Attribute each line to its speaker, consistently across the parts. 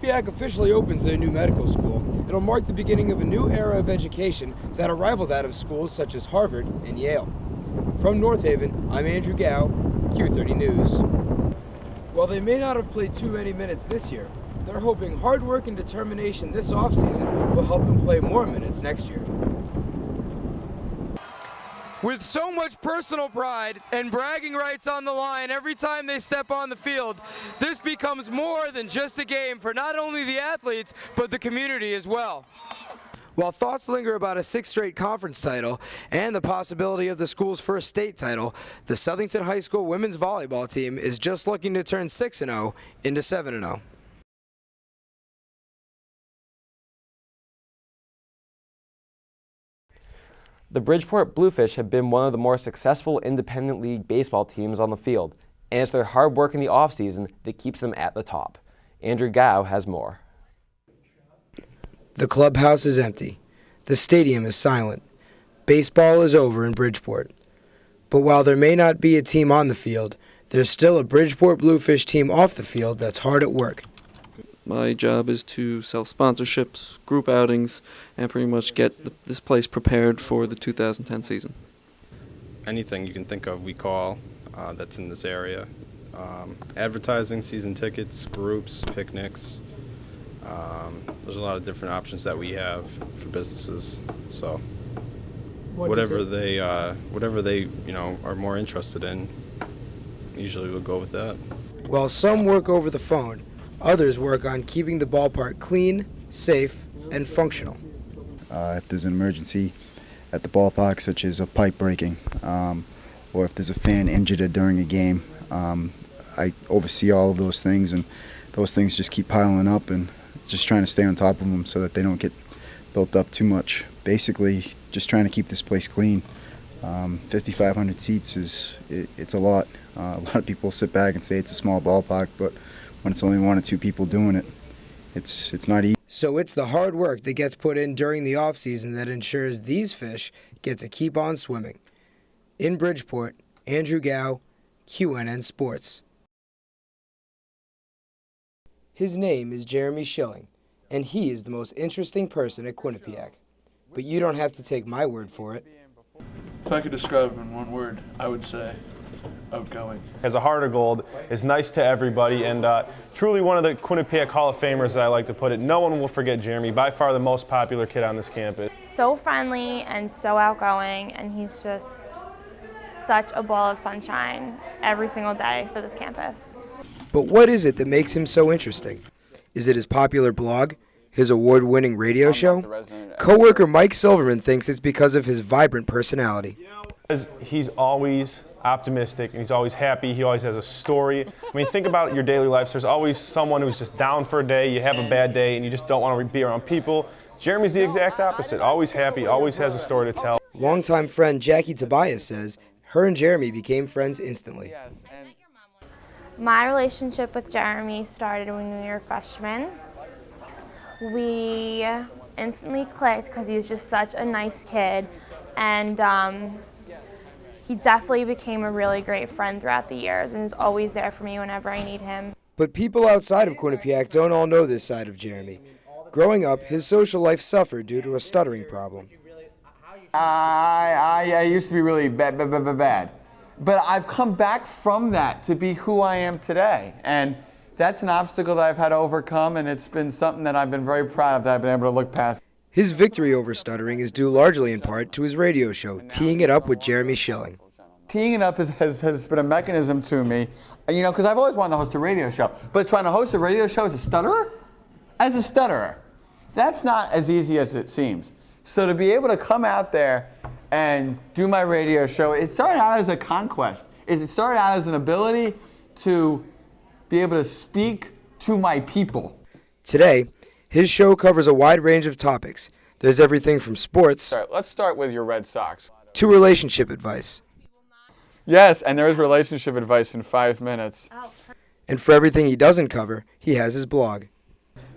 Speaker 1: Quinnipiac officially opens their new medical school, it'll mark the beginning of a new era of education that'll rival that of schools such as Harvard and Yale. From North Haven, I'm Andrew Gow, Q30 News. While they may not have played too many minutes this year, they're hoping hard work and determination this offseason will help them play more minutes next year. With so much personal pride and bragging rights on the line every time they step on the field, this becomes more than just a game for not only the athletes, but the community as well. While thoughts linger about a sixth straight conference title and the possibility of the school's first state title, the Southington High School women's volleyball team is just looking to turn 6-0 into 7-0.
Speaker 2: The Bridgeport Bluefish have been one of the more successful independent league baseball teams on the field, and it's their hard work in the offseason that keeps them at the top. Andrew Gow has more.
Speaker 1: The clubhouse is empty. The stadium is silent. Baseball is over in Bridgeport. But while there may not be a team on the field, there's still a Bridgeport Bluefish team off the field that's hard at work.
Speaker 3: My job is to sell sponsorships, group outings, and pretty much get this place prepared for the 2010 season.
Speaker 4: Anything you can think of we call that's in this area. Advertising, season tickets, groups, picnics. There's a lot of different options that we have for businesses. So whatever they are more interested in, usually we'll go with that.
Speaker 1: While some work over the phone, others work on keeping the ballpark clean, safe, and functional.
Speaker 5: If there's an emergency at the ballpark, such as a pipe breaking, or if there's a fan injured during a game, I oversee all of those things, and those things just keep piling up, and just trying to stay on top of them so that they don't get built up too much. Basically, just trying to keep this place clean. 5,500 seats it's a lot. A lot of people sit back and say it's a small ballpark, but when it's only one or two people doing it, it's not easy.
Speaker 1: So it's the hard work that gets put in during the off-season that ensures these fish get to keep on swimming. In Bridgeport, Andrew Gow, QNN Sports. His name is Jeremy Schilling, and he is the most interesting person at Quinnipiac. But you don't have to take my word for it.
Speaker 6: If I could describe him in one word, I would say outgoing.
Speaker 7: As a heart of gold, is nice to everybody, and truly one of the Quinnipiac Hall of Famers, as I like to put it. No one will forget Jeremy, by far the most popular kid on this campus.
Speaker 8: So friendly and so outgoing, and he's just such a ball of sunshine every single day for this campus.
Speaker 1: But what is it that makes him so interesting? Is it his popular blog? His award-winning radio show? Coworker Mike Silverman thinks it's because of his vibrant personality.
Speaker 7: He's always optimistic, and he's always happy. He always has a story. I mean, think about your daily life. There's always someone who's just down for a day. You have a bad day, and you just don't want to be around people. Jeremy's the exact opposite. Always happy, always has a story to tell.
Speaker 1: Longtime friend Jackie Tobias says her and Jeremy became friends instantly.
Speaker 8: My relationship with Jeremy started when we were freshmen. We instantly clicked because he was just such a nice kid, and he definitely became a really great friend throughout the years and is always there for me whenever I need him.
Speaker 1: But people outside of Quinnipiac don't all know this side of Jeremy. Growing up, his social life suffered due to a stuttering problem.
Speaker 9: I used to be really bad. But I've come back from that to be who I am today. And that's an obstacle that I've had to overcome, and it's been something that I've been very proud of that I've been able to look past.
Speaker 1: His victory over stuttering is due largely in part to his radio show, Teeing It Up with Jeremy Schilling.
Speaker 9: Teeing It Up has been a mechanism to me, because I've always wanted to host a radio show. But trying to host a radio show as a stutterer? As a stutterer. That's not as easy as it seems. So to be able to come out there and do my radio show, it started out as a conquest. It started out as an ability to be able to speak to my people.
Speaker 1: Today, his show covers a wide range of topics. There's everything from sports.
Speaker 9: All right, let's start with your Red Sox.
Speaker 1: To relationship advice.
Speaker 9: Yes, and there is relationship advice in 5 minutes.
Speaker 1: And for everything he doesn't cover, he has his blog.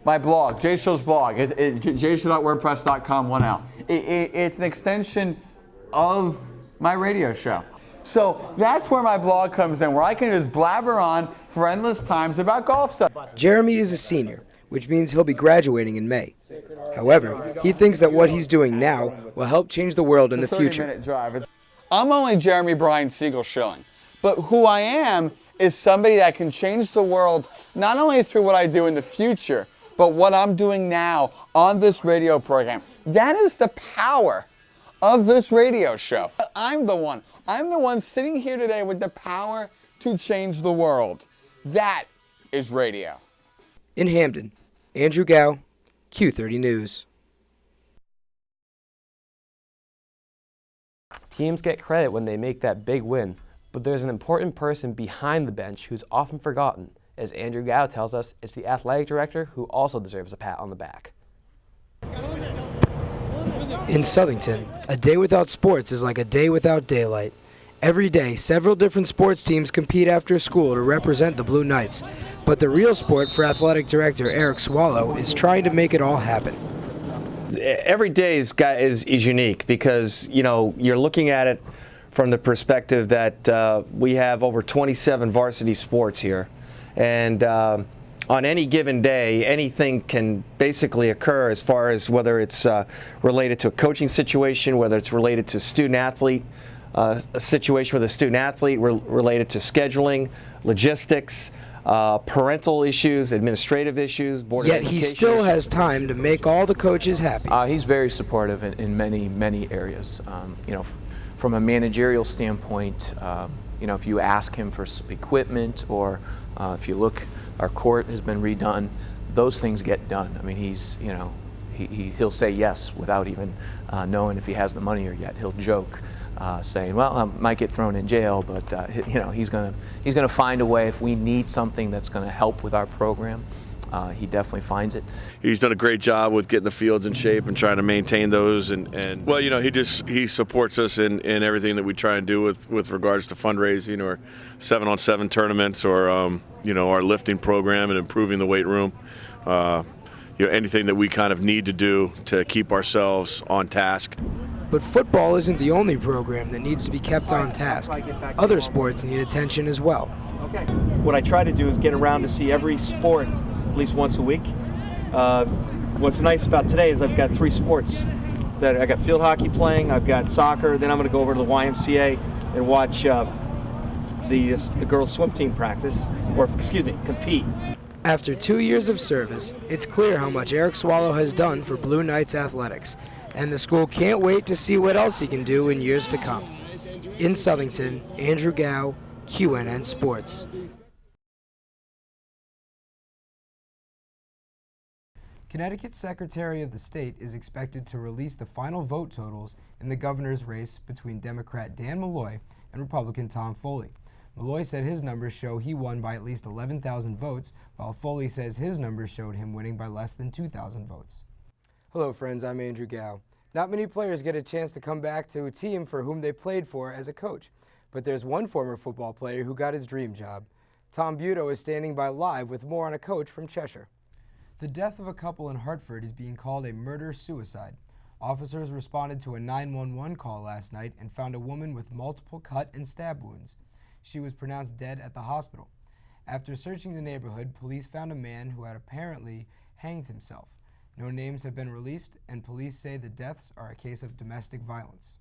Speaker 9: My blog, Jay Show's blog, jayshow.wordpress.com, 1L. It's an extension of my radio show. So that's where my blog comes in, where I can just blabber on for endless times about golf stuff.
Speaker 1: Jeremy is a senior,
Speaker 10: which means he'll be graduating in May. However, he thinks that what he's doing now will help change the world in the future.
Speaker 9: 30-minute drive. I'm only Jeremy Bryan Siegel Schilling, but who I am is somebody that can change the world not only through what I do in the future, but what I'm doing now on this radio program. That is the power of this radio show. I'm the one sitting here today with the power to change the world. That is radio.
Speaker 10: In Hamden, Andrew Gow, Q30 News.
Speaker 2: Teams get credit when they make that big win, but there's an important person behind the bench who's often forgotten. As Andrew Gow tells us, it's the athletic director who also deserves a pat on the back.
Speaker 10: In Southington, a day without sports is like a day without daylight. Every day, several different sports teams compete after school to represent the Blue Knights, but the real sport for athletic director Eric Swallow is trying to make it all happen.
Speaker 11: Every day is unique because, you know, you're looking at it from the perspective that we have over 27 varsity sports here. And on any given day, anything can basically occur as far as whether it's related to a coaching situation, whether it's related to student-athlete, a situation with a student-athlete related to scheduling, logistics, parental issues, administrative issues, board of education.
Speaker 10: Yet he still has time to make all the coaches happy.
Speaker 12: He's very supportive in many areas. You know, from a managerial standpoint, you know, if you ask him for equipment or if you look, our court has been redone, those things get done. I mean, he's, you know, he'll say yes without even knowing if he has the money or yet. He'll joke, saying, "Well, I might get thrown in jail, but you know, he's gonna find a way. If we need something that's going to help with our program, he definitely finds it."
Speaker 13: He's done a great job with getting the fields in shape and trying to maintain those. And well, you know, he supports us in everything that we try and do with regards to fundraising or 7-on-7 tournaments or you know, our lifting program and improving the weight room. You know, anything that we kind of need to do to keep ourselves on task.
Speaker 10: But football isn't the only program that needs to be kept on task. Other sports need attention as well.
Speaker 14: Okay. What I try to do is get around to see every sport at least once a week. What's nice about today is I've got 3 sports. I got field hockey playing, I've got soccer, then I'm going to go over to the YMCA and watch the girls swim team practice, or excuse me, compete.
Speaker 10: After 2 years of service, it's clear how much Eric Swallow has done for Blue Knights athletics, and the school can't wait to see what else he can do in years to come. In Southington, Andrew Gow, QNN Sports. Connecticut's Secretary of the State is expected to release the final vote totals in the governor's race between Democrat Dan Malloy and Republican Tom Foley. Malloy said his numbers show he won by at least 11,000 votes, while Foley says his numbers showed him winning by less than 2,000 votes. Hello friends, I'm Andrew Gow. Not many players get a chance to come back to a team for whom they played for as a coach, but there's one former football player who got his dream job. Tom Buto is standing by live with more on a coach from Cheshire. The death of a couple in Hartford is being called a murder-suicide. Officers responded to a 911 call last night and found a woman with multiple cut and stab wounds. She was pronounced dead at the hospital. After searching the neighborhood, police found a man who had apparently hanged himself. No names have been released, and police say the deaths are a case of domestic violence.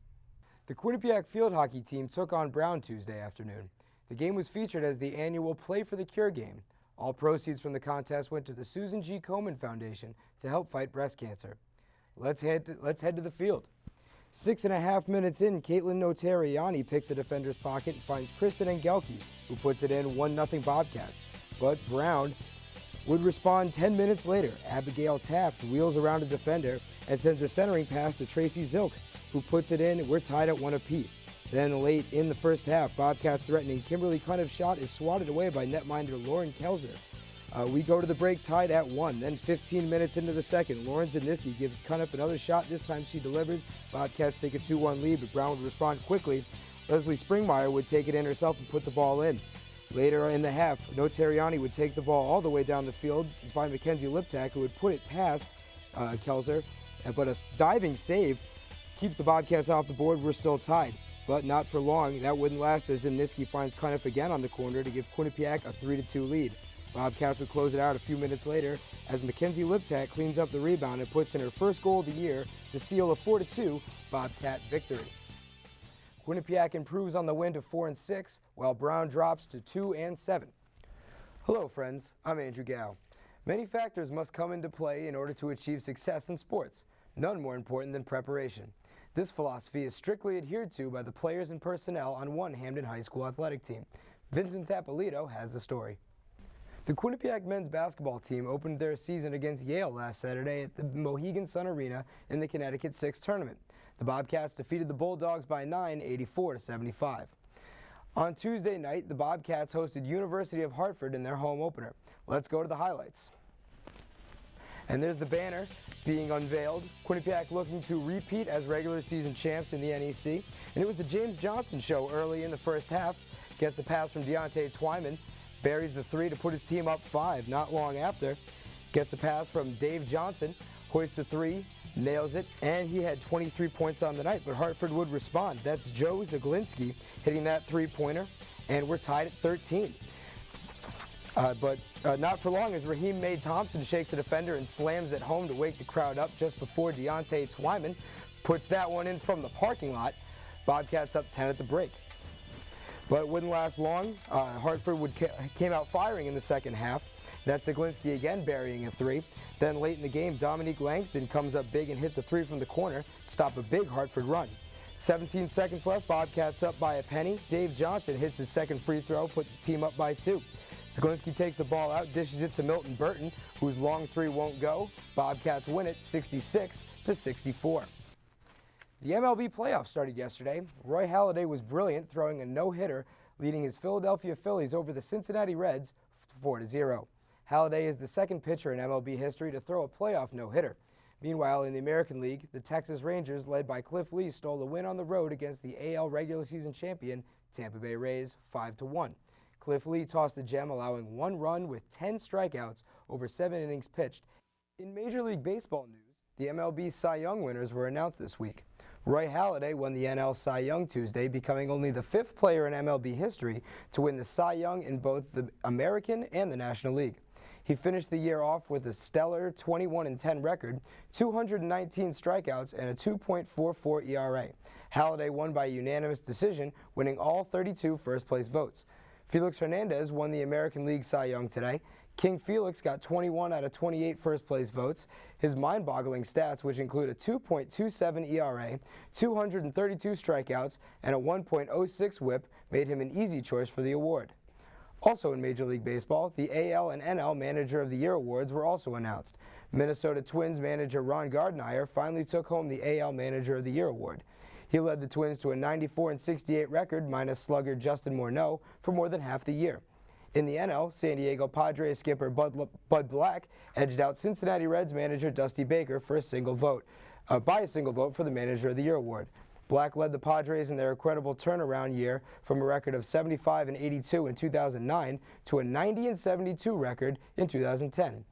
Speaker 10: The Quinnipiac field hockey team took on Brown Tuesday afternoon. The game was featured as the annual Play for the Cure game. All proceeds from the contest went to the Susan G. Komen Foundation to help fight breast cancer. Let's head to the field. 6.5 minutes in, Caitlin Notarianni picks a defender's pocket and finds Kristen Engelke, who puts it in 1-0 Bobcats. But Brown would respond 10 minutes later. Abigail Taft wheels around a defender and sends a centering pass to Tracy Zilk, who puts it in. We're tied at 1 apiece. Then late in the first half, Bobcats threatening Kimberly Cunniff's shot is swatted away by netminder Lauren Kelzer. We go to the break tied at 1. Then 15 minutes into the second, Lauren Zaniski gives Cunniff another shot. This time she delivers. Bobcats take a 2-1 lead, but Brown would respond quickly. Leslie Springmeyer would take it in herself and put the ball in. Later in the half, Notarianni would take the ball all the way down the field and find Mackenzie Liptak, who would put it past Kelzer. But a diving save keeps the Bobcats off the board. We're still tied, but not for long. That wouldn't last as Zimniski finds Cunniff again on the corner to give Quinnipiac a 3-2 lead. Bobcats would close it out a few minutes later as Mackenzie Liptak cleans up the rebound and puts in her first goal of the year to seal a 4-2 Bobcat victory. Quinnipiac improves on the win to 4-6, while Brown drops to 2-7. Hello friends, I'm Andrew Gow. Many factors must come into play in order to achieve success in sports, none more important than preparation. This philosophy is strictly adhered to by the players and personnel on one Hamden High School athletic team. Vincent Tapolito has the story. The Quinnipiac men's basketball team opened their season against Yale last Saturday at the Mohegan Sun Arena in the Connecticut 6 tournament. The Bobcats defeated the Bulldogs by 9, 84-75. On Tuesday night, the Bobcats hosted University of Hartford in their home opener. Let's go to the highlights. And there's the banner being unveiled. Quinnipiac looking to repeat as regular season champs in the NEC. And it was the James Johnson show early in the first half. Gets the pass from Deontay Twyman. Buries the three to put his team up 5 not long after. Gets the pass from Dave Johnson. Hoists the three. Nails it. And he had 23 points on the night. But Hartford would respond. That's Joe Zaglinski hitting that three-pointer. And we're tied at 13. But not for long as Raheem May Thompson shakes a defender and slams it home to wake the crowd up just before Deontay Twyman puts that one in from the parking lot. Bobcats up 10 at the break. But it wouldn't last long. Hartford came out firing in the second half. That's Zaglinski again burying a three. Then late in the game, Dominique Langston comes up big and hits a three from the corner to stop a big Hartford run. 17 seconds left, Bobcats up by a penny. Dave Johnson hits his second free throw, put the team up by 2. Zaglinski takes the ball out, dishes it to Milton Burton, whose long three won't go. Bobcats win it 66-64. The MLB playoffs started yesterday. Roy Halladay was brilliant, throwing a no-hitter, leading his Philadelphia Phillies over the Cincinnati Reds 4-0. Halladay is the second pitcher in MLB history to throw a playoff no-hitter. Meanwhile, in the American League, the Texas Rangers, led by Cliff Lee, stole a win on the road against the AL regular season champion Tampa Bay Rays 5-1. Cliff Lee tossed the gem, allowing 1 run with 10 strikeouts over 7 innings pitched. In Major League Baseball news, the MLB Cy Young winners were announced this week. Roy Halladay won the NL Cy Young Tuesday, becoming only the 5th player in MLB history to win the Cy Young in both the American and the National League. He finished the year off with a stellar 21-10 record, 219 strikeouts, and a 2.44 ERA. Halladay won by unanimous decision, winning all 32 first-place votes. Felix Hernandez won the American League Cy Young today. King Felix got 21 out of 28 first-place votes. His mind-boggling stats, which include a 2.27 ERA, 232 strikeouts, and a 1.06 WHIP, made him an easy choice for the award. Also in Major League Baseball, the AL and NL Manager of the Year awards were also announced. Minnesota Twins manager Ron Gardenhire finally took home the AL Manager of the Year award. He led the Twins to a 94-68 record, minus slugger Justin Morneau, for more than half the year. In the NL, San Diego Padres skipper Bud Black edged out Cincinnati Reds manager Dusty Baker by a single vote for the Manager of the Year award. Black led the Padres in their incredible turnaround year from a record of 75-82 in 2009 to a 90-72 record in 2010.